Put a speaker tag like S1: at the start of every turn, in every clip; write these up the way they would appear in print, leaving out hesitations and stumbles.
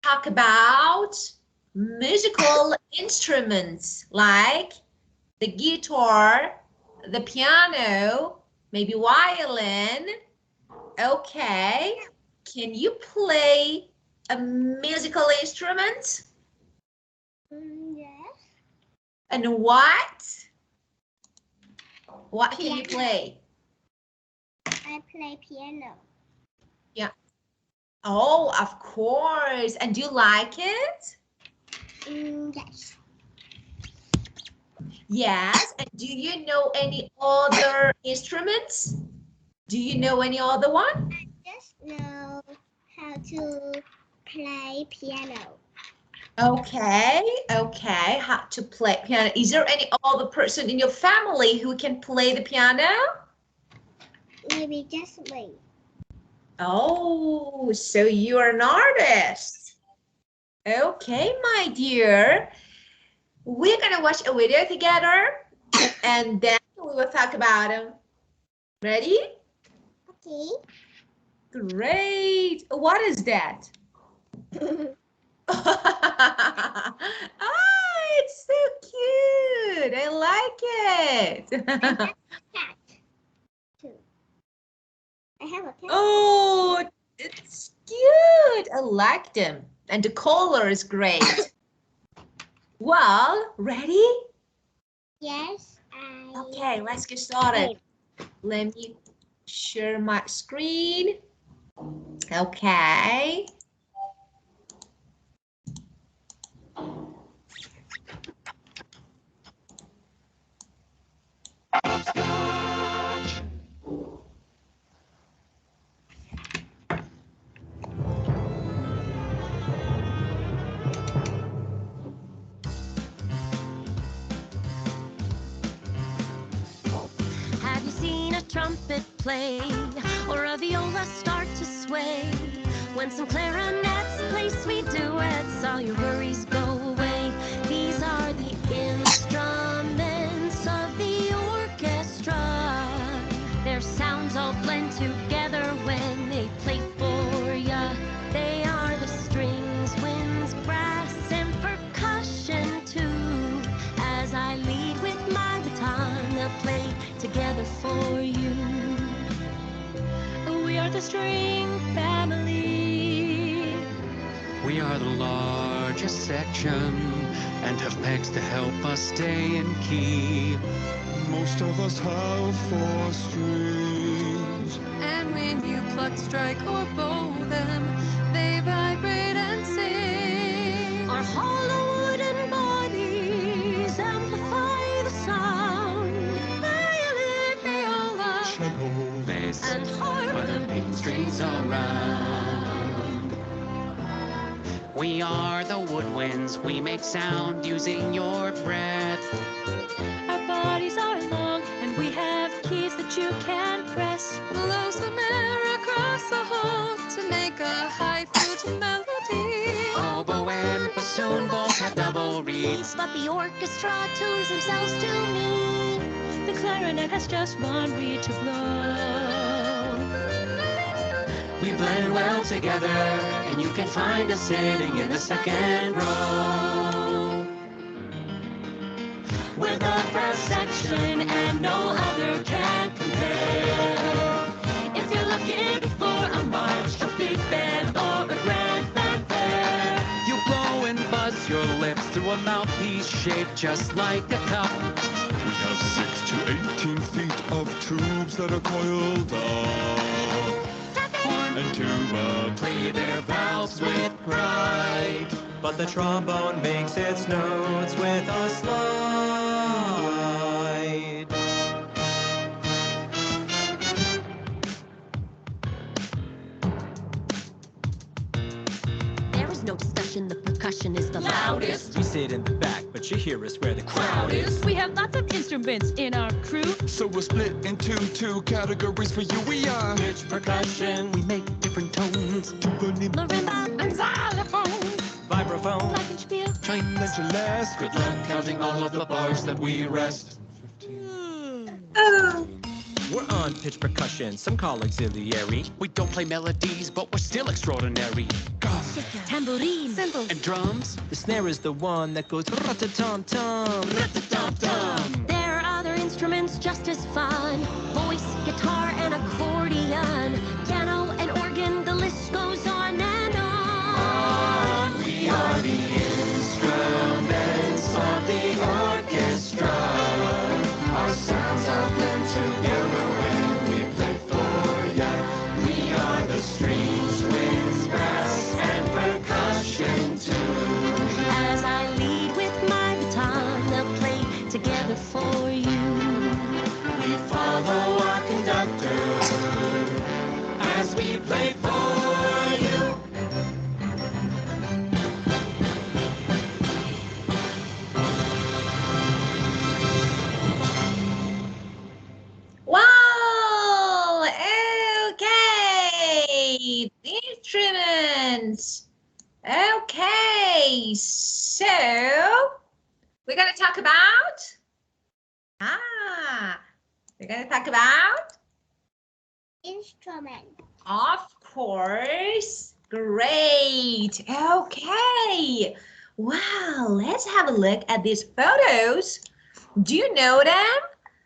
S1: talk about musical instruments like the guitar, the piano, maybe violin. Okay, can you play a musical instrument?
S2: Yes.
S1: And what? What can you play?
S2: I play piano.
S1: Yeah. Oh, of course. And do you like it?
S2: Yes.
S1: Yes. And do you know any other instruments? Do you know any other one?
S2: I just know how to play piano.
S1: Okay, okay. How to play piano. Is there any other person in your family who can play the piano?
S2: Maybe just me.
S1: Oh, so you're an artist. Okay, my dear. We're gonna watch a video together and then we will talk about them. Ready?
S2: Okay.
S1: Great. What is that? Ah, it's so cute. I like it.
S2: Cat too. I have a cat.
S1: Oh, it's cute. I like them. And the color is great. Well, ready?
S2: Yes,
S1: Okay, let's get started. Let me share my screen. Okay.
S3: Have you seen a trumpet play or a viola start to sway? When some clarinets play sweet duets, all your worries go away. These are the instruments of the orchestra. Their sounds all blend together when they play for ya. They are the strings, winds, brass, and percussion too. As I lead with my baton, they'll play together for you. We are the string family.
S4: We are the largest section and have pegs to help us stay in key.
S5: Most of us have 4 strings.
S6: And when you pluck, strike, or bow them, they vibrate and sing.
S3: Our hollow wooden bodies amplify the sound.
S6: Violin, viola,
S5: Cello,
S4: Bass,
S3: and harp.
S4: for the big strings around. We are the woodwinds. We make sound using your breath.
S6: our bodies are long, and we have keys that you can press. Blow some air across the hall to make a high flute melody.
S4: Oboe and bassoon both have double reeds.
S3: But the orchestra tunes themselves to me.
S6: The clarinet has just one reed to blow.
S4: We blend well together, and you can find us sitting in the second row.
S3: We're the first section, and no other can compare. If you're looking for a march, a big band, or a grand fanfare,
S4: You blow and buzz your lips through a mouthpiece shaped just like a cup.
S5: we have 6 to 18 feet of tubes that are coiled up.
S4: Horn
S5: And tuba
S4: play their valves with pride.
S7: But the trombone makes its notes with a slide.
S3: there is no discussion, the percussion is the loudest.
S7: We sit in the back, but you hear us where the crowd is.
S6: We have lots of instruments in our crew.
S5: So we're split into 2 categories for you. We are
S7: Pitch percussion,
S4: We make different tones.
S5: tuba,
S3: Marimba,
S6: And xylophone,
S7: vibraphone,
S3: glockenspiel.
S4: Chime and
S5: Celeste.
S4: Good luck counting all of the bars that we rest.
S7: we're on pitch percussion, some call auxiliary.
S4: We don't play melodies, but we're still extraordinary.
S5: Goth,
S3: tambourine,
S4: And drums?
S7: The snare is the one that goes rat-a-tom-tom.
S4: Rat-a-tom-tom.
S3: there are other instruments just as fun. Voice, guitar, and accordion, piano and organ, the list goes on and on.
S7: We are the instruments of the orchestra. Our sounds are blend together when we play for ya. We are the strings, winds, brass, and percussion too.
S3: As I lead with my baton, they'll play together for you.
S7: We follow our conductor as we play for you.
S1: Wow! Okay, instruments. Okay, so we're gonna talk about we're gonna talk about
S2: Instrument.
S1: of course. Great. Okay. Wow, let's have a look at these photos. Do you know them?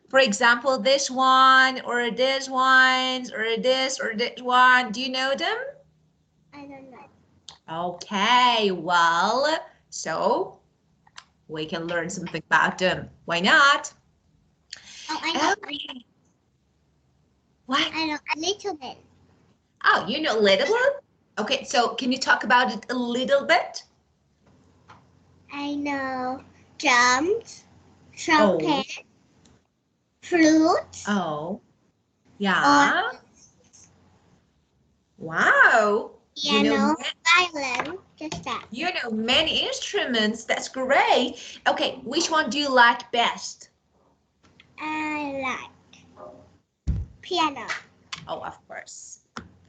S1: For example, this one or this one or this one. Do you know them?
S2: I don't know.
S1: Okay, well, so we can learn something about them. Why not?
S2: Oh, I know.
S1: Okay. What?
S2: I know a little bit.
S1: Oh, you know a little bit? Okay, so can you talk about it a little bit?
S2: I know drums, trumpet, flute,
S1: Oh, yeah. Wow. You know,
S2: piano, violin, just that.
S1: you know many instruments. That's great. Okay, which one do you like best?
S2: I like piano.
S1: Oh, of course.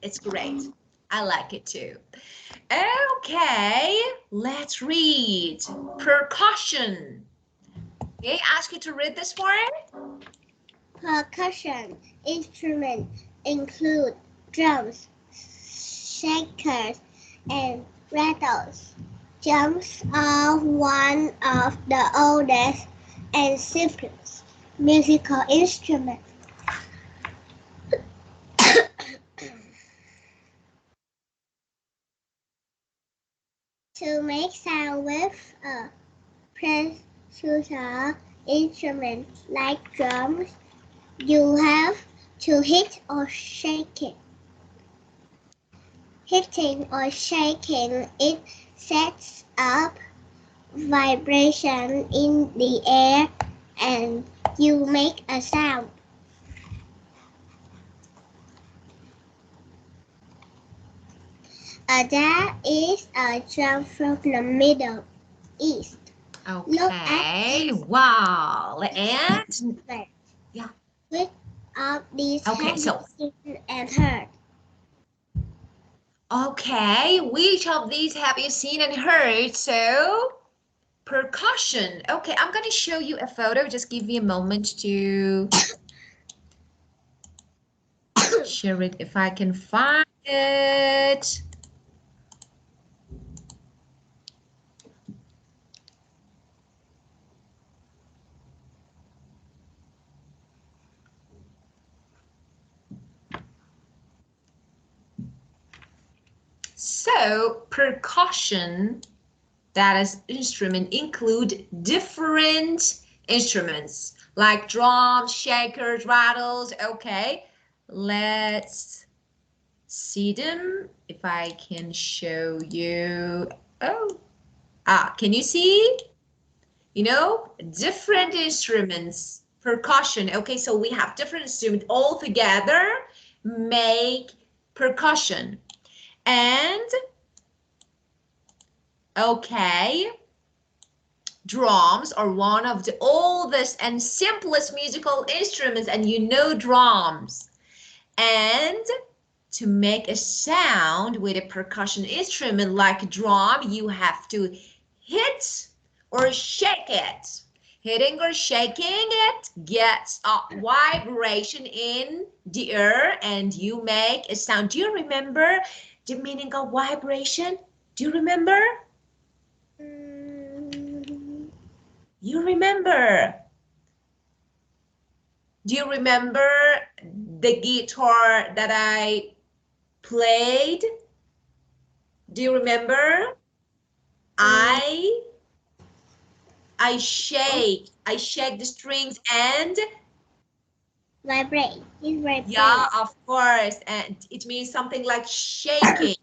S1: It's great. I like it too. Okay, let's read. Percussion. Okay, ask you to read this one.
S2: Percussion instruments include drums, shakers, and rattles. Drums are one of the oldest and simplest musical instruments. To make sound with a precious instrument like drums, you have to hit or shake it. Hitting or shaking it sets up vibration in the air and you make a sound. That is a drum from the Middle East.
S1: Okay, wow. And yeah.
S2: Which of these
S1: Okay,
S2: have
S1: so
S2: you seen and heard?
S1: okay, which of these have you seen and heard? So, percussion. Okay, I'm going to show you a photo. Just give me a moment to share it if I can find it. So, percussion, that is instrument, include different instruments like drums, shakers, rattles. Okay, let's see them if I can show you. Oh, can you see? You know, different instruments, percussion. Okay, so we have different instruments all together make percussion. And okay, drums are one of the oldest and simplest musical instruments, and you know drums. And to make a sound with a percussion instrument like a drum, you have to hit or shake it. Hitting or shaking it gets a vibration in the air and you make a sound. Do you remember the meaning of vibration? Do you remember? You remember? Do you remember the guitar that I played? Do you remember? I shake the strings and
S2: Vibrate. It vibrates.
S1: yeah, of course, and it means something like shaking.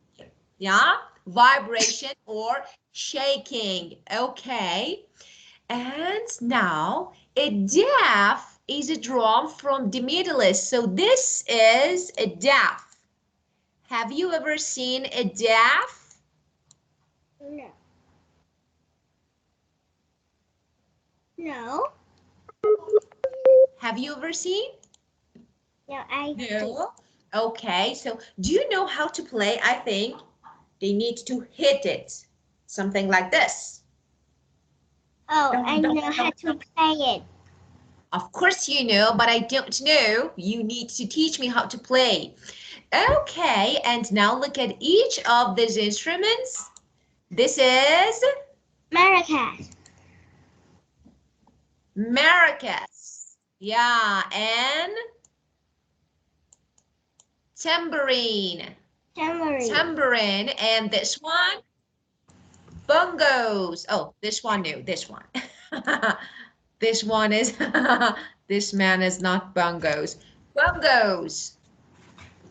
S1: Yeah, vibration or shaking. Okay, and now a daf is a drum from the Middle East. So this is a daf. Have you ever seen a daf?
S2: No. No.
S1: Have you ever seen?
S2: No, I
S1: No. Okay, so do you know how to play? I think they need to hit it. Something like this.
S2: Oh, I know how to play it.
S1: Of course you know, but I don't know. You need to teach me how to play. Okay, and now look at each of these instruments. This is
S2: Maracas.
S1: maracas. Yeah, and tambourine. Tambourine. And this one, bongos. Oh, this one, no, this one. This one is, this man is not bongos. Bongos.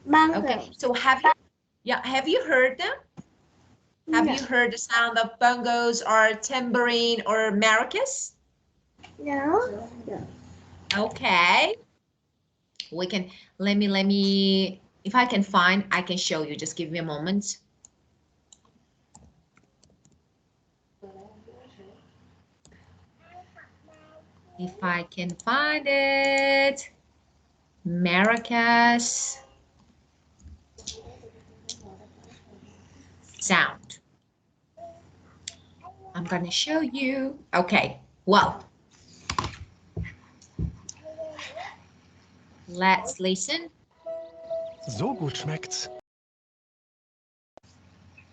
S1: Okay, so have you heard them? Have you heard the sound of bongos or tambourine or maracas?
S2: No.
S1: Okay. We can, let me, if I can find, I can show you. Just give me a moment. If I can find it. Maracas sound. I'm gonna show you. Okay, well, let's listen.
S5: So gut schmeckt's.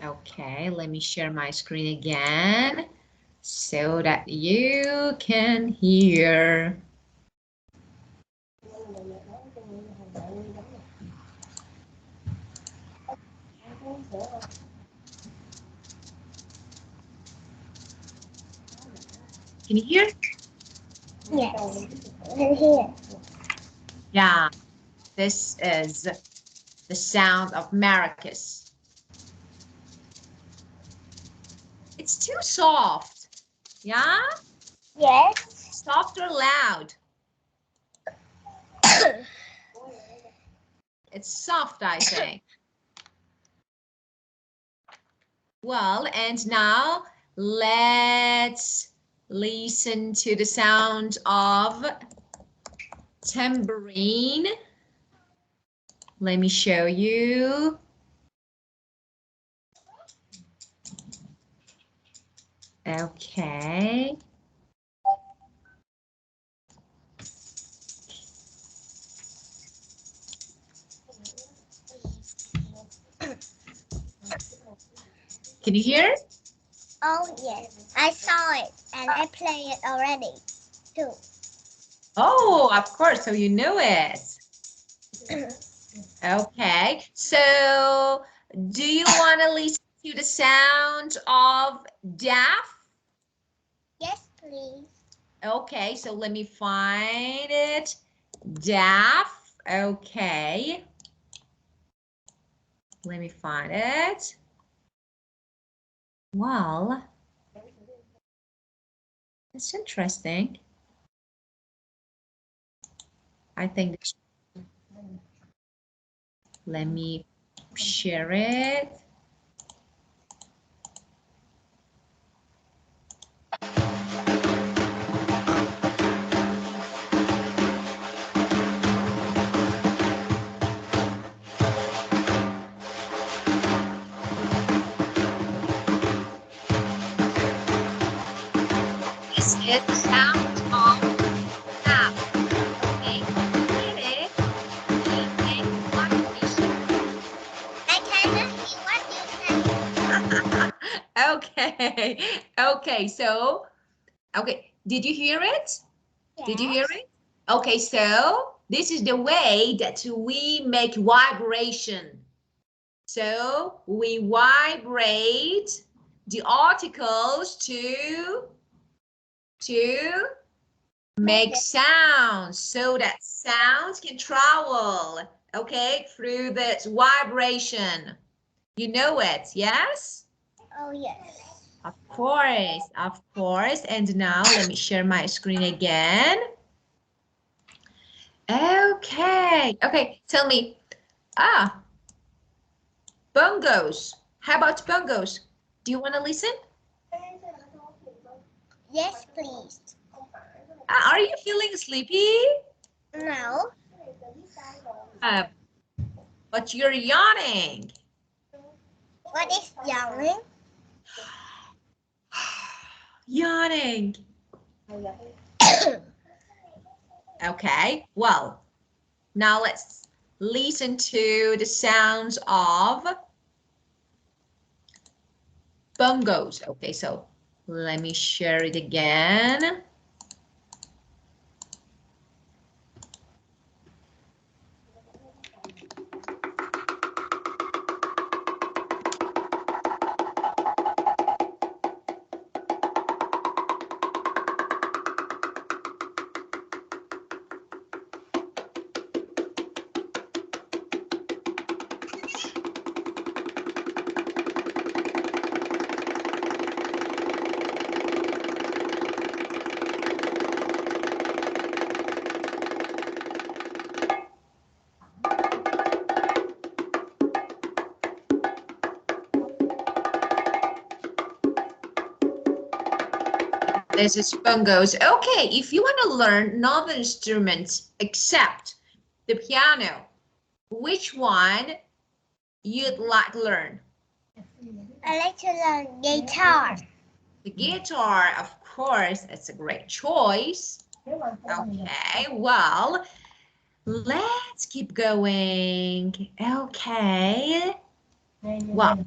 S1: Okay, let me share my screen again so that you can hear. Can you hear?
S2: Yes. I can hear.
S1: Yeah, this is the sound of maracas. It's too soft. Yeah?
S2: Yes.
S1: Soft or loud? It's soft, I think. Well, and now let's listen to the sound of tambourine. Let me show you. Okay. Can you hear?
S2: Oh, yes. I saw it and I played it already, too.
S1: Oh, of course. So you know it. Okay. So do you want to listen to the sound of daff?
S2: Yes, please.
S1: Okay, so let me find it. Daff. Okay. Let me find it. Well, it's interesting. I think this, let me share it. This is the sound of daff. Okay, hear it.
S2: I cannot hear what you say.
S1: Okay. Okay, so, okay, did you hear it? Did you hear it? Okay, so this is the way that we make vibration. So we vibrate the articles to make sounds so that sounds can travel, okay, through this vibration. You know it, yes?
S2: Oh, yes.
S1: Of course, of course. And now let me share my screen again. Okay, okay, tell me. Bongos. How about bongos? Do you want to listen?
S2: Yes, please.
S1: Are you feeling sleepy?
S2: No.
S1: But you're yawning.
S2: What is yawning?
S1: Yawning. Okay, well, now let's listen to the sounds of bongos. Okay, so let me share it again. This is bongos. Okay, if you want to learn another instrument except the piano, which one you'd like to learn?
S2: I like to learn guitar.
S1: The guitar, of course, it's a great choice. Okay, well, let's keep going. Okay. Well,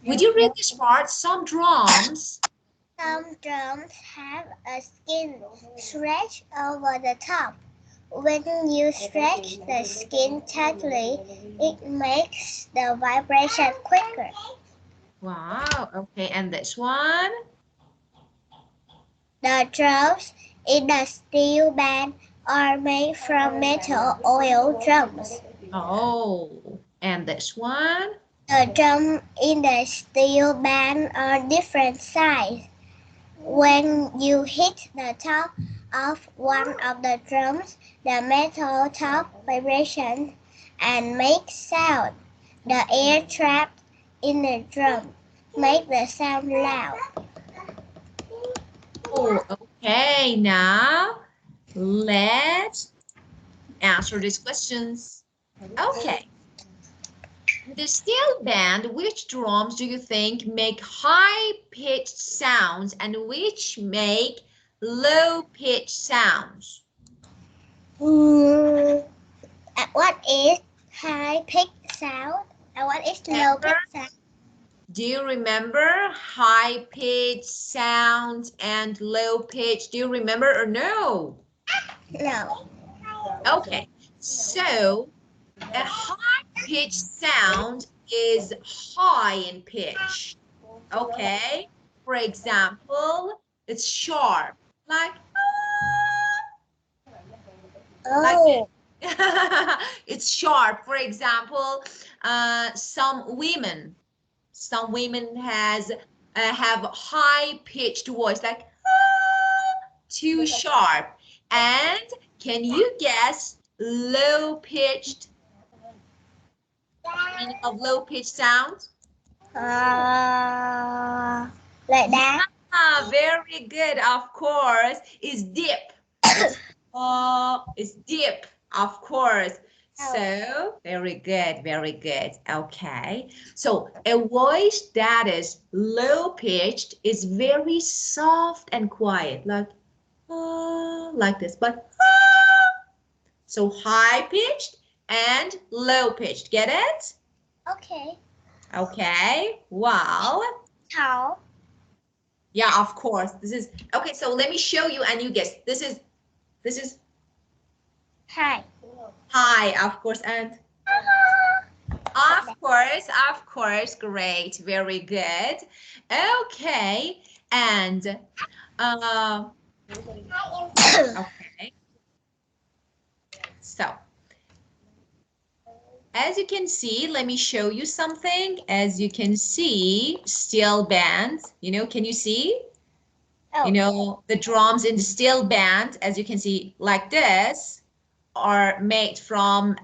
S1: would you read this part? Some drums.
S2: Some drums have a skin stretched over the top. When you stretch the skin tightly, it makes the vibration quicker.
S1: Wow, okay, and this one?
S2: The drums in the steel band are made from metal oil drums.
S1: Oh, and this one?
S2: The drums in the steel band are different size. When you hit the top of one of the drums, the metal top vibrates and makes sound. The air trapped in the drum makes the sound loud.
S1: Oh, okay, now let's answer these questions. Okay. The steel band, which drums do you think make high-pitched sounds and which make low-pitched sounds?
S2: What is high-pitched sound and what is low-pitched sound?
S1: Do you remember high-pitched sounds and low-pitched? Do you remember or no?
S2: No.
S1: Okay, so a high-pitched sound is high in pitch. Okay, for example, it's sharp, like
S2: Oh.
S1: it's sharp. For example, some women have high-pitched voice, like too sharp. And can you guess low-pitched? Meaning of low-pitched sound?
S2: Like that?
S1: Very good, of course. It's deep. It's deep, of course. So, very good, very good. Okay. So, a voice that is low-pitched is very soft and quiet, like this, but so high-pitched and low-pitched. Get it?
S2: Okay.
S1: Okay. Well,
S2: How?
S1: Yeah, of course. This is okay. So let me show you, and you guess. This is
S2: high.
S1: high, of course, and of course. Great, very good. Okay, and okay. So as you can see, let me show you something. As you can see, steel band. You know, can you see? You know, the drums in the steel band, as you can see, like this, are made from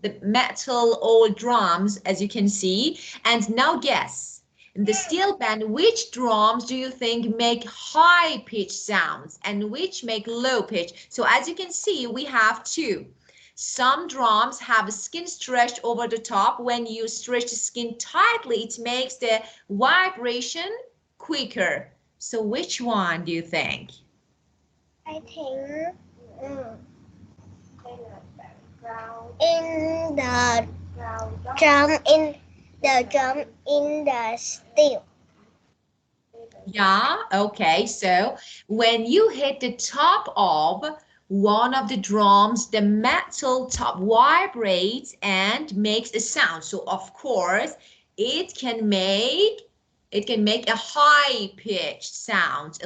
S1: the metal old drums, as you can see. And now guess, in the steel band, which drums do you think make high pitch sounds and which make low pitch? So as you can see, we have two. Some drums have a skin stretched over the top. When you stretch the skin tightly, it makes the vibration quicker. So which one do you think?
S2: I think in the drum in the steel.
S1: Yeah, okay. So when you hit the top of one of the drums, the metal top vibrates and makes a sound. So of course, it can make a high pitched sound.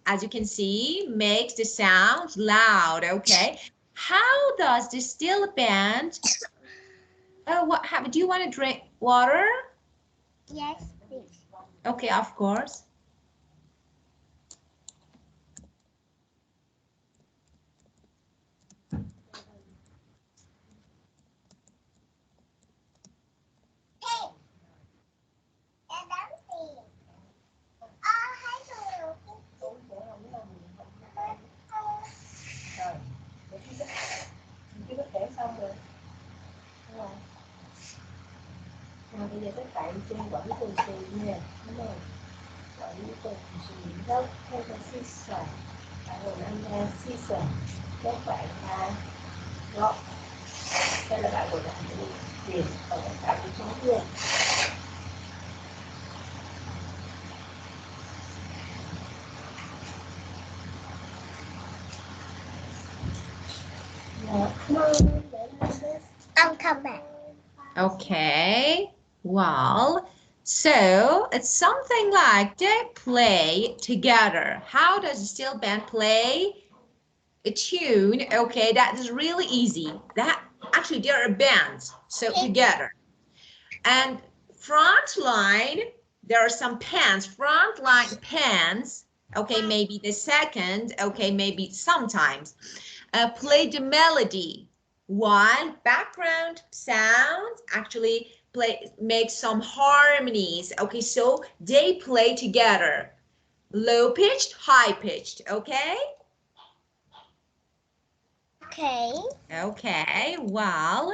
S1: As you can see, makes the sound loud, okay? How does the steel band do you want to drink water?
S2: Yes, please.
S1: Okay, of course.
S8: Bây giờ tất cả anh chị vẫn thường xuyên nha, đúng không? Vẫn thường xuyên rất theo cái scissor, bạn mình ăn scissor, các bạn gọt, đây là bạn của bạn tiền ở tất cả những số nha.
S2: I'll come back.
S1: Okay, well, so it's something like they play together. How does a steel band play a tune? Okay, that is really easy. That actually there are bands, so together. And front line, there are some pans, front line pans. Okay, maybe the second, okay, maybe sometimes play the melody. While background sounds actually make some harmonies. Okay, so they play together. Low pitched, high pitched, okay?
S2: Okay.
S1: Okay, well,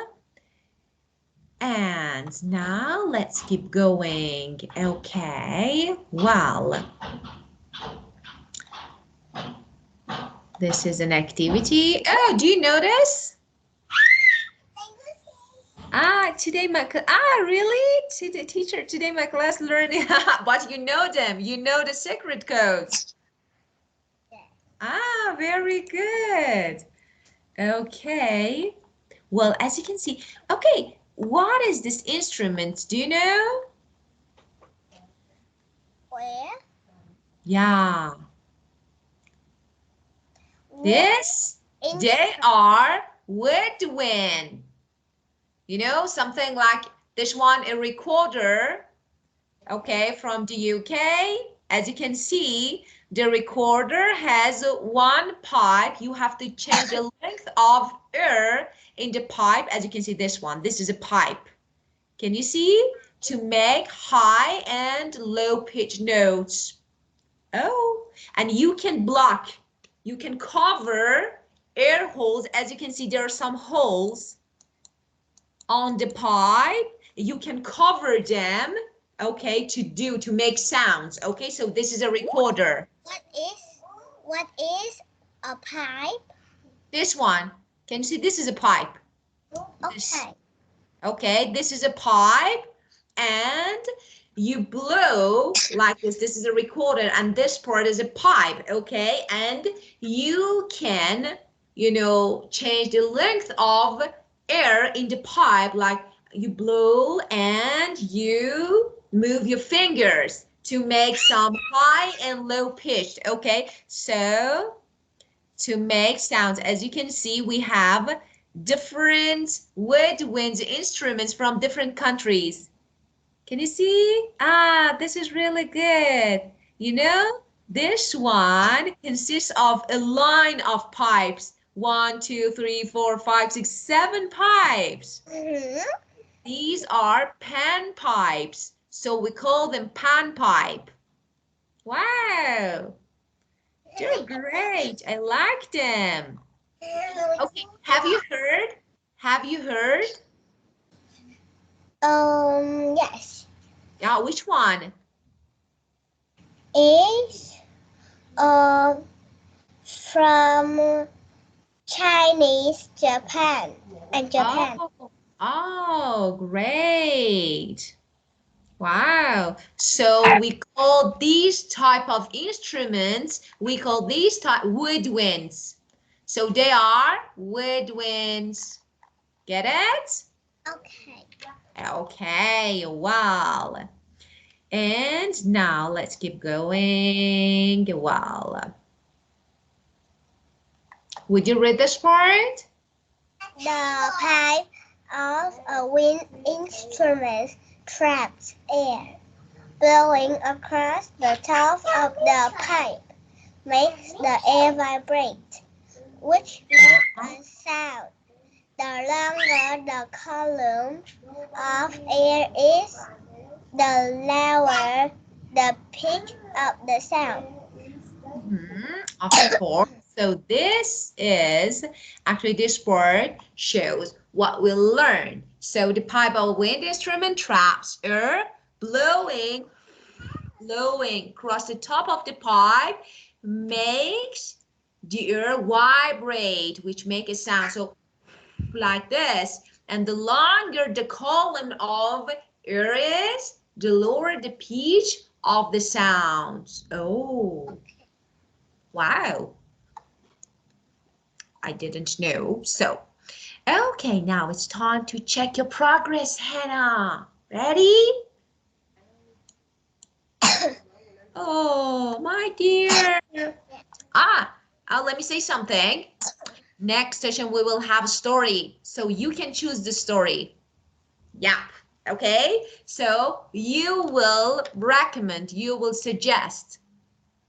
S1: and now let's keep going. Okay, well, this is an activity. Oh, do you notice? Today my really? Today, teacher, today my class learning, but you know them. You know the secret codes. Very good. Okay. Well, as you can see, okay, what is this instrument? Do you know?
S2: Where?
S1: Yeah. This, they are woodwind. You know, something like this one, a recorder, okay, from the UK. As you can see, the recorder has one pipe. You have to change the length of air in the pipe. As you can see, this one, this is a pipe. Can you see? To make high and low pitch notes. Oh, and you can block, you can cover air holes. As you can see, there are some holes on the pipe. You can cover them, okay, to make sounds. Okay, so this is a recorder.
S2: What is a pipe?
S1: This one, can you see? This is a pipe.
S2: Okay.
S1: Okay, this is a pipe, and you blow like this. This is a recorder and this part is a pipe, okay? And you can, you know, change the length of air in the pipe, like you blow and you move your fingers to make some high and low pitched, okay? So to make sounds, as you can see, we have different woodwind instruments from different countries. Can you see? Ah, this is really good. You know, this one consists of a line of pipes. 1, 2, 3, 4, 5, 6, 7 pipes. These are pan pipes. So we call them pan pipe. Wow. They're great. I like them. Okay, have you heard? Have you heard?
S2: Yes.
S1: Yeah, which one?
S2: Is from Chinese, Japan, and Japan.
S1: Oh, great. Wow. So we call these type of instruments, we call these type woodwinds. So they are woodwinds. Get it?
S2: Okay.
S1: Okay, wow. And now let's keep going. Wow. Would you read this part?
S2: The pipe of a wind instrument traps air. Blowing across the top of the pipe makes the air vibrate, which makes a sound. The longer the column of air is, the louder the pitch of the sound.
S1: Of course. So this is actually this part shows what we learned. So the pipe of wind instrument traps air blowing across the top of the pipe makes the air vibrate, which make a sound. So like this. And the longer the column of air is, the lower the pitch of the sounds. Oh, wow. I didn't know. So, okay, now it's time to check your progress, Hannah. Ready? Oh, my dear. Let me say something. Next session, we will have a story. So you can choose the story. Yeah. Okay. So you will recommend, you will suggest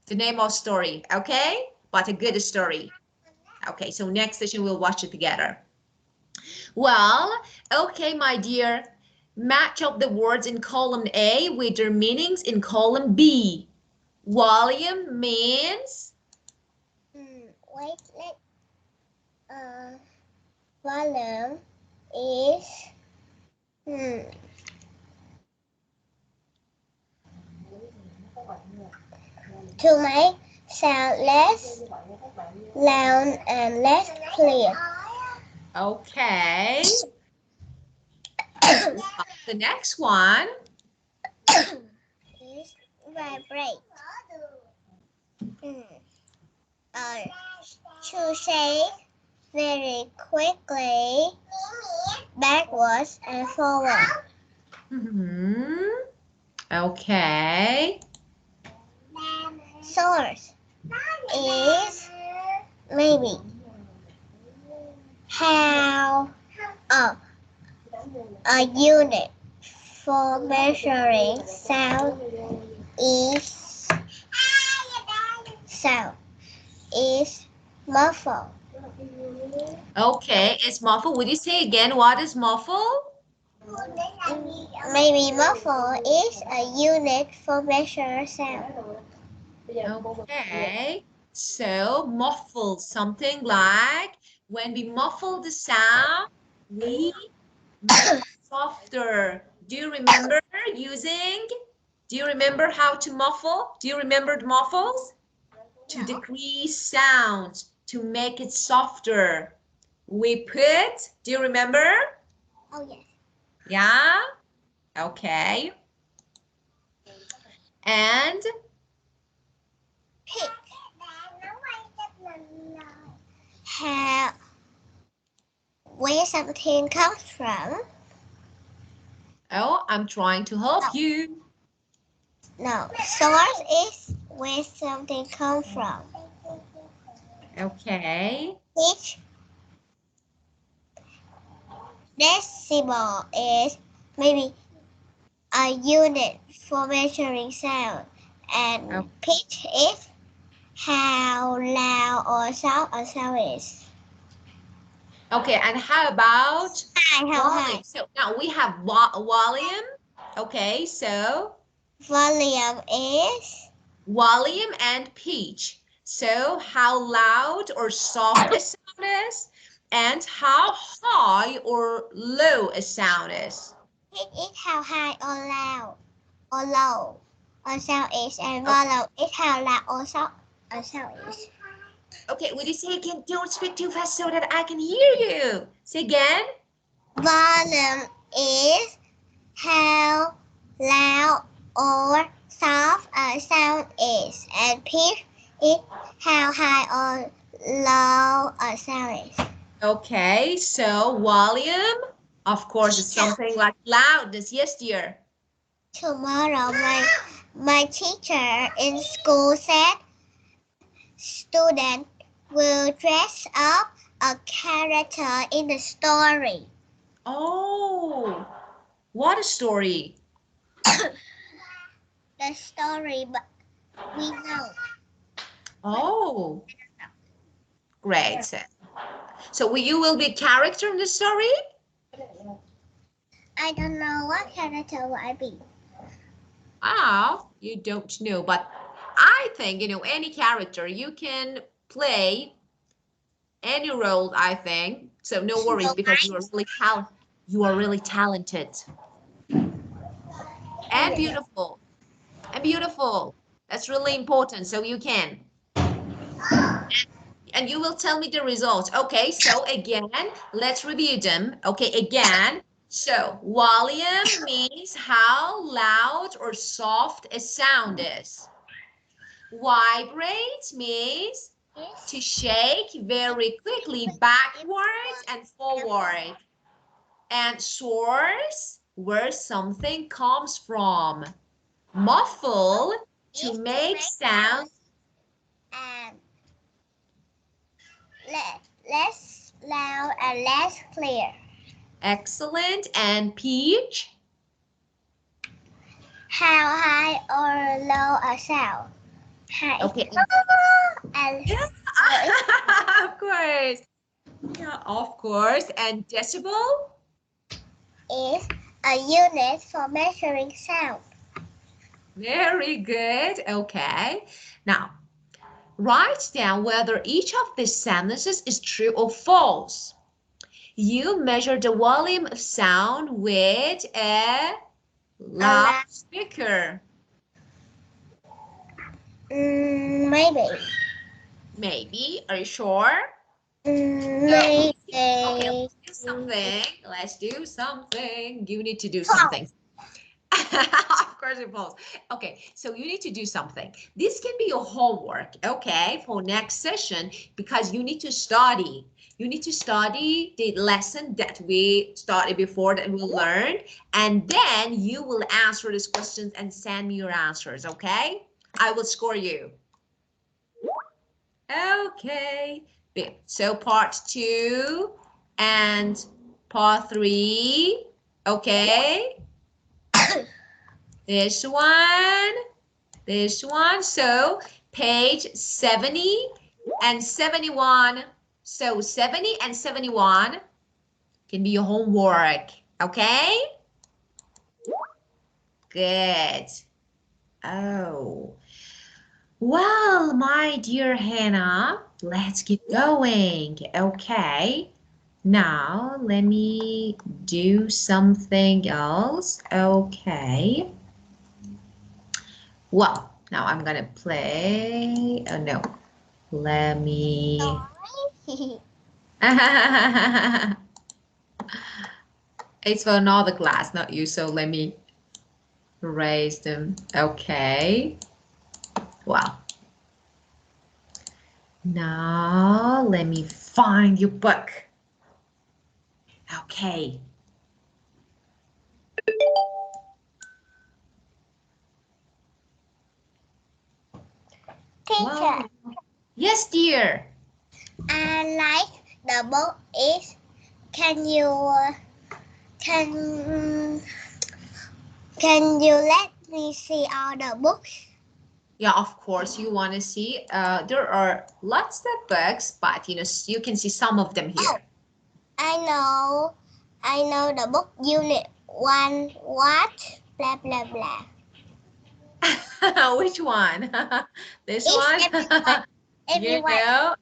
S1: the name of story. Okay. But a good story. Okay. So next session, we'll watch it together. Well, okay, my dear. Match up the words in column A with their meanings in column B. Volume means?
S2: Volume is to make sound less loud and less clear.
S1: Okay. The next one
S2: is vibrate. To shake very quickly backwards and forward.
S1: Okay.
S2: Source is maybe how a unit for measuring sound is muffle.
S1: Okay, it's muffle. Would you say again what is muffle?
S2: Maybe muffle is a unit for measure sound.
S1: Okay, so muffle, something like when we muffle the sound, we make it softer. Do you remember how to muffle? Do you remember the muffles? To decrease sounds, to make it softer. We put, do you remember?
S2: Oh, yes.
S1: Yeah? Okay. and
S2: Pick. How, where something comes from.
S1: oh, I'm trying to help you.
S2: No, source is where something comes from.
S1: Okay.
S2: Each decibel is maybe a unit for measuring sound, and pitch is how loud or soft a sound is.
S1: Okay, and how about
S2: How
S1: volume?
S2: high?
S1: So now we have volume. Okay, so
S2: Volume is
S1: volume and pitch. So how loud or soft a sound is, and how high or low a sound is.
S2: pitch is how high or low a sound is, and volume is how loud or soft a sound is.
S1: Okay, would you say again? Don't speak too fast so that I can hear you. Say again.
S2: Volume is how loud or soft a sound is, and pitch is how high or low a sound is.
S1: Okay, so volume, of course, is something like loudness. Yes, dear.
S2: Tomorrow, my teacher in school said students will dress up a character in the story.
S1: Oh, what a story.
S2: The story, but we know.
S1: Oh, great. So you will be a character in the story?
S2: I don't know what character will I be.
S1: Ah, you don't know, but I think, any character, you can play any role, I think. So no worries, because you are really talented and beautiful. And beautiful. That's really important. So you can. And you will tell me the results. Okay, so again, let's review them. Okay, again. So volume means how loud or soft a sound is. Vibrate means to shake very quickly backwards and forward. And source, where something comes from. Muffle, to make sound.
S2: And less loud and less clear.
S1: Excellent. And pitch?
S2: How high or low a sound? High.
S1: Okay.
S2: And
S1: Yeah, of course. Yeah, of course. And decibel?
S2: is a unit for measuring sound.
S1: Very good. Okay. Now, write down whether each of these sentences is true or false. You measure the volume of sound with a loudspeaker.
S2: Maybe.
S1: Maybe. Are you sure?
S2: Maybe.
S1: Okay, let's do something. Let's do something. You need to do something. Of course it falls. Okay, so you need to do something. This can be your homework, okay, for next session, because you need to study. You need to study the lesson that we started before that we learned, and then you will answer these questions and send me your answers, okay? I will score you. Okay, so part 2 and part 3, okay? This one, so page 70 and 71. So 70 and 71 can be your homework, okay? Good. Oh, well, my dear Hannah, let's keep going, okay? Now, let me do something else, okay? Well, now I'm gonna play, oh no, let me, it's for another class, not you, so let me Raise them. Okay. Well. Now let me find your book. Okay.
S2: Teacher,
S1: Wow. Yes, dear.
S2: I like the book is. Can you let me see all the books?
S1: Yeah, of course you want to see. There are lots of books, but you can see some of them here.
S2: Oh, I know the book unit 1. What? Blah blah blah.
S1: Which one? This
S2: It's
S1: one?
S2: everyone.
S1: You know?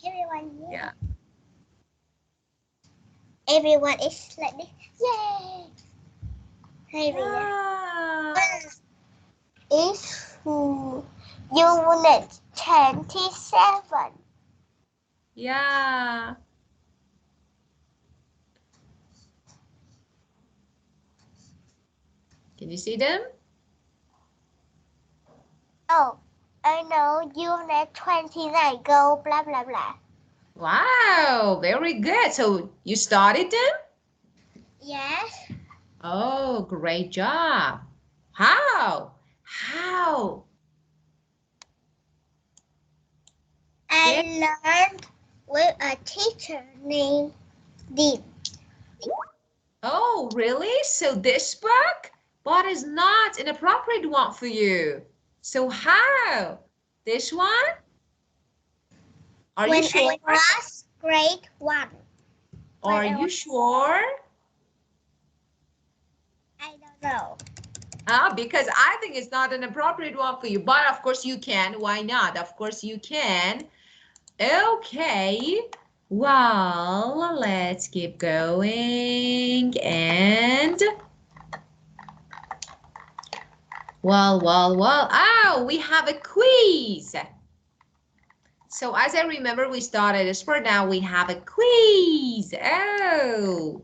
S2: Everyone.
S1: Yeah.
S2: Everyone is like this. Yay!
S1: Yeah.
S2: It's unit 27.
S1: Yeah. Can you see them?
S2: Oh, I know unit 29. Go blah blah blah.
S1: Wow, very good. So you started them?
S2: Yes.
S1: Oh, great job. How? How?
S2: I learned with a teacher named Deep.
S1: Oh, really? So this book? But is not an appropriate one for you. So how? This one? Are you sure?
S2: I was grade 1.
S1: Are you sure?
S2: I don't know.
S1: Because I think it's not an appropriate one for you. But of course you can. Why not? Of course you can. Okay. Well, let's keep going. And well. Oh, we have a quiz. So as I remember, we started a sport. Now we have a quiz. Oh,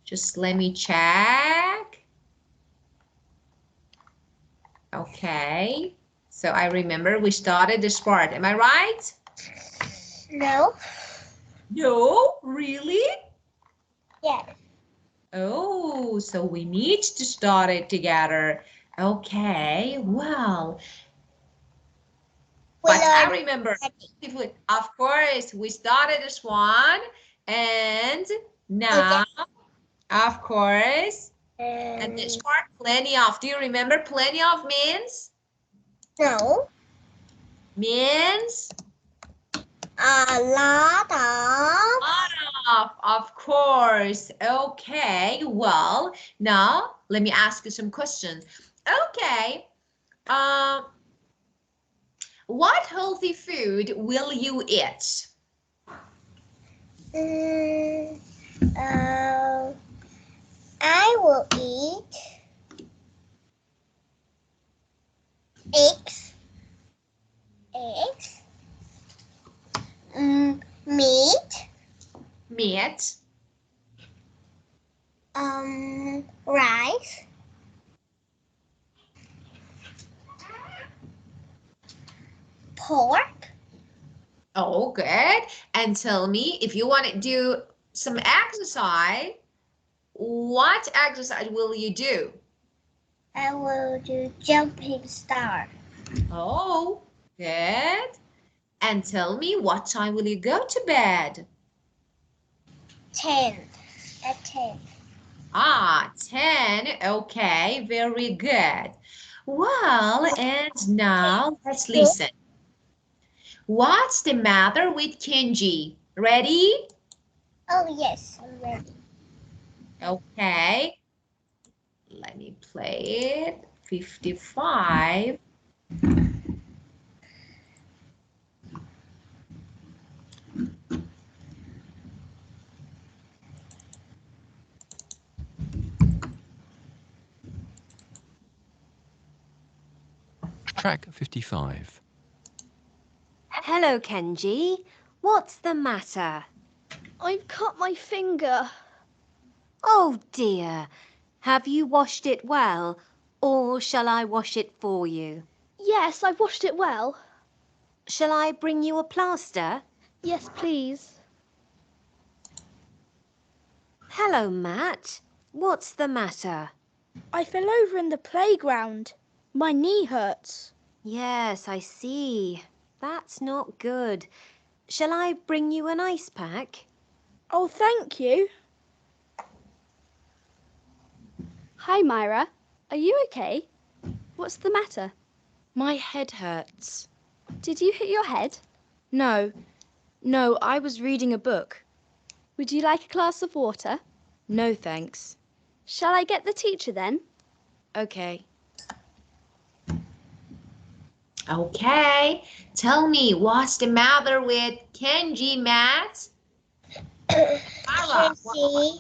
S1: just let me check. Okay. So I remember we started the sport. Am I right?
S2: No.
S1: No, really?
S2: Yes.
S1: Oh, so we need to start it together. Okay, well. But I remember, of course, we started this one, and now, of course, and this part, plenty of. Do you remember plenty of means?
S2: No.
S1: Means?
S2: A lot of.
S1: Of course. Okay, well, now let me ask you some questions. Okay, what healthy food will you eat?
S2: I will eat eggs, meat, rice, pork.
S1: Oh, good. And tell me, if you want to do some exercise, what exercise will you do?
S2: I will do jumping star.
S1: Oh, good. And tell me, what time will you go to bed?
S2: 10. At 10.
S1: 10. Okay, very good. Well, and now let's listen. What's the matter with Kenji? Ready?
S2: Oh, yes, I'm ready.
S1: Okay. Let me play it. 55.
S4: Track 55.
S3: Hello, Kenji. What's the matter?
S6: I've cut my finger.
S3: Oh dear. Have you washed it well? Or shall I wash it for you?
S6: Yes, I've washed it well.
S3: Shall I bring you a plaster?
S6: Yes, please.
S3: Hello, Matt. What's the matter?
S6: I fell over in the playground. My knee hurts.
S3: Yes, I see. That's not good. Shall I bring you an ice pack?
S6: Oh, thank you. Hi, Myra. Are you okay? What's the matter?
S9: My head hurts.
S6: Did you hit your head?
S9: No, I was reading a book.
S6: Would you like a glass of water?
S9: No, thanks.
S6: Shall I get the teacher then?
S9: Okay.
S1: Okay, tell me what's the matter with Kenji, Matt? Mara,
S2: Kenji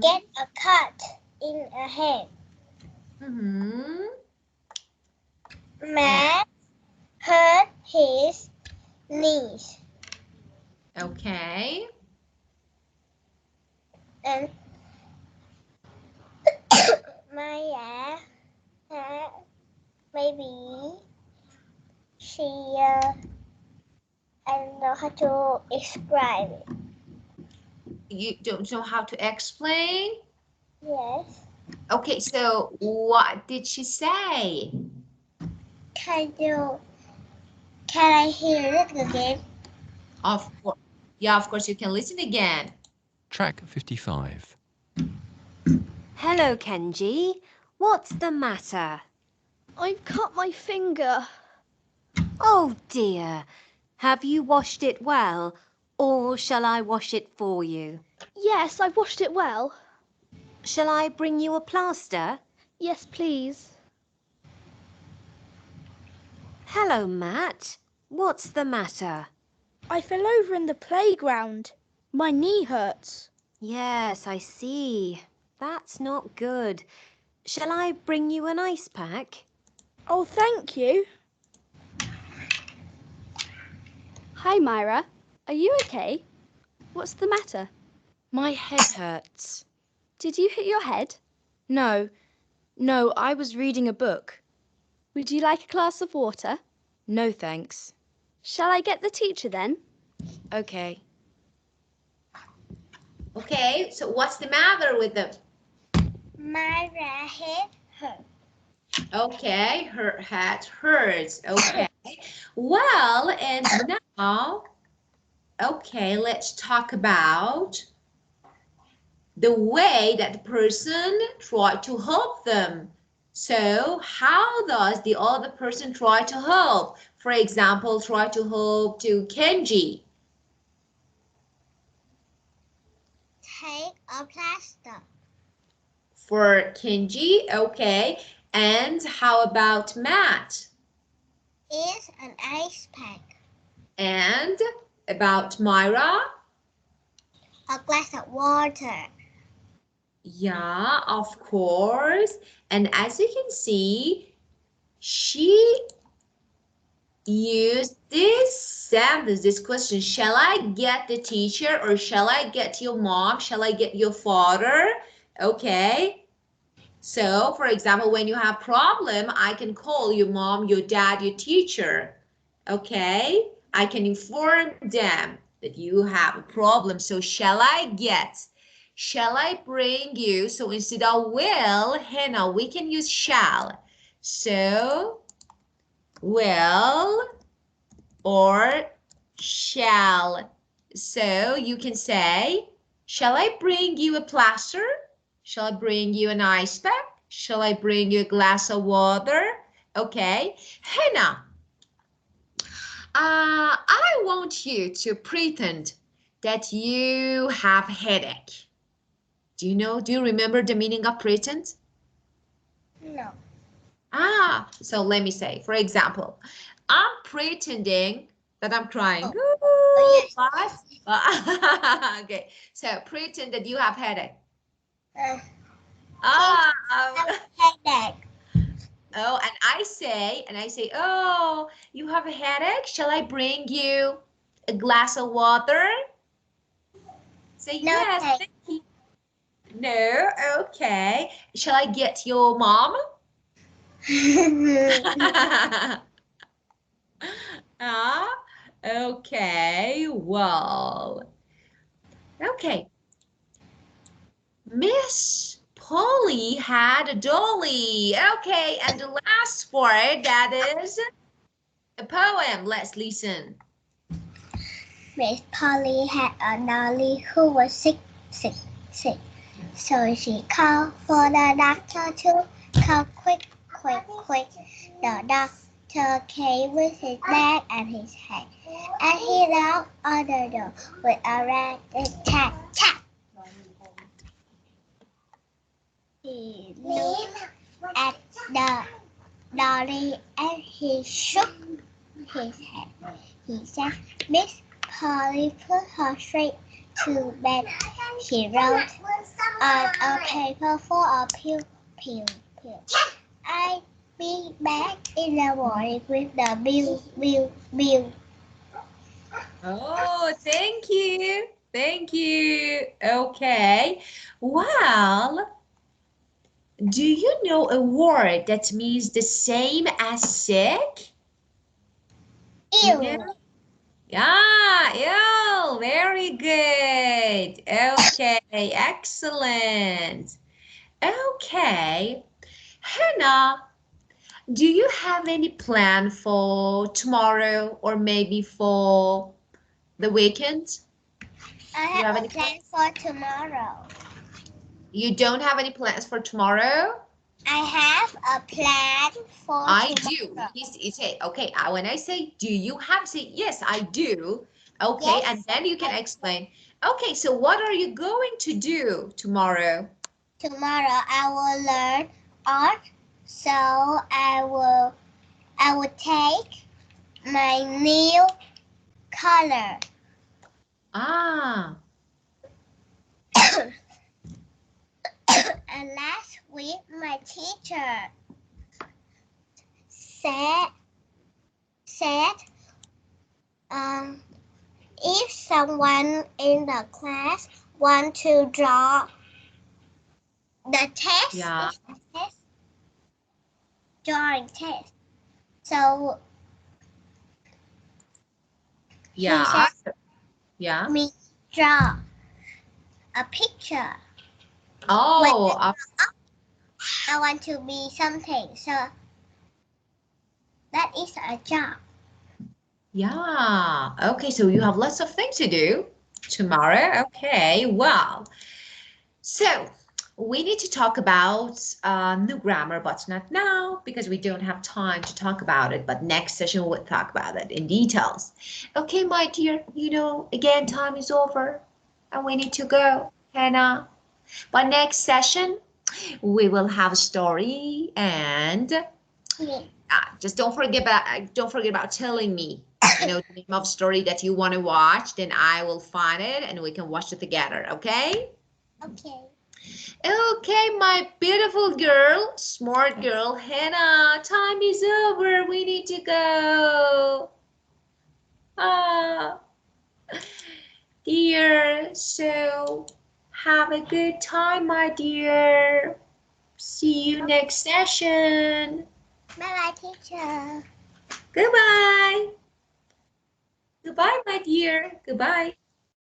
S2: get a cut in a head. Matt hurt his knees.
S1: Okay.
S2: And Maya maybe she I don't know how to describe it.
S1: You don't know how to explain?
S2: Yes.
S1: Okay, so what did she say?
S2: Can I hear it again?
S1: Of course. Yeah, of course you can listen again.
S5: Track 55.
S3: Hello, Kenji. What's the matter?
S6: I've cut my finger.
S3: Oh dear. Have you washed it well? Or shall I wash it for you?
S6: Yes, I've washed it well.
S3: Shall I bring you a plaster?
S6: Yes, please.
S3: Hello, Matt. What's the matter?
S6: I fell over in the playground. My knee hurts.
S3: Yes, I see. That's not good. Shall I bring you an ice pack?
S6: Oh, thank you. Hi, Myra. Are you okay? What's the matter?
S9: My head hurts.
S6: Did you hit your head?
S9: No, I was reading a book.
S6: Would you like a glass of water?
S9: No, thanks.
S6: Shall I get the teacher then?
S9: Okay.
S1: Okay, so what's the matter with them?
S2: Myra head hurt.
S1: Okay, her head hurts. Okay. Well, and now, okay, let's talk about the way that the person tried to help them. So how does the other person try to help? For example, try to help to Kenji.
S2: Take a plaster.
S1: For Kenji, okay. And how about Matt?
S2: Is an ice pack.
S1: And about Myra?
S2: A glass of water.
S1: Yeah, of course. And as you can see, she used this sentence, this question, shall I get the teacher or shall I get your mom? Shall I get your father? Okay. So, for example, when you have problem, I can call your mom, your dad, your teacher. Okay. I can inform them that you have a problem. So, shall I get? Shall I bring you? So, instead of will, Hannah, we can use shall. So, will or shall. So you can say, shall I bring you a plaster? Shall I bring you an ice pack? Shall I bring you a glass of water? Okay. Hannah, I want you to pretend that you have a headache. Do you remember the meaning of pretend?
S2: No.
S1: So let me say, for example, I'm pretending that I'm crying.
S2: Oh, yes.
S1: What? Okay, so pretend that you have headache.
S2: I
S1: Ah,
S2: have a headache.
S1: oh, and I say, oh, you have a headache? Shall I bring you a glass of water? Say
S2: No,
S1: yes.
S2: thanks.
S1: Thank you. No, okay. Shall I get your mom? Okay, well, okay. Miss Polly had a dolly. Okay, and the last word, that is a poem. Let's listen.
S2: Miss Polly had a dolly who was sick, sick, sick. So she called for the doctor to come quick, quick, quick. The doctor came with his bag and his hat, and he knocked on the door with a rat tat tat. He looked at the dolly and he shook his head. He said, Miss Polly put her straight to bed. She wrote on a paper full of pill, pill, pill. I'll be back in the morning with the bill, bill, bill.
S1: Oh, thank you. Thank you. Okay. Well, do you know a word that means the same as sick?
S2: Ew.
S1: No? Yeah, ew, very good. Okay, excellent. Okay, Hannah, do you have any plan for tomorrow or maybe for the weekend?
S2: I
S1: You have
S2: have a
S1: any
S2: plan for tomorrow.
S1: You don't have any plans for tomorrow?
S2: I have a plan for
S1: I
S2: tomorrow.
S1: do. He said, okay, when I say do you have, say yes, I do. Okay,
S2: Yes,
S1: and then you can explain. Okay, so what are you going to do tomorrow?
S2: tomorrow I will learn art, so I will take my new color.
S1: Ah,
S2: And last week my teacher said if someone in the class want to draw the test
S1: yeah,
S2: is a test drawing test. So he
S1: yeah,
S2: said
S1: yeah.
S2: me draw a picture. When
S1: Oh,
S2: I want to be something, so that is a job.
S1: yeah. Okay, so you have lots of things to do tomorrow. Okay, well, so we need to talk about new grammar, but not now because we don't have time to talk about it. But next session we'll talk about it in details. Okay, my dear, again, time is over and we need to go, Hannah. But next session, we will have a story and just don't forget about telling me, the name of story that you want to watch. Then I will find it and we can watch it together. Okay?
S2: Okay.
S1: Okay, my beautiful girl, smart girl, Hannah. Time is over. We need to go. Ah, dear. So have a good time, my dear. See you next session.
S2: Bye bye, teacher.
S1: Goodbye. Goodbye, my dear. Goodbye.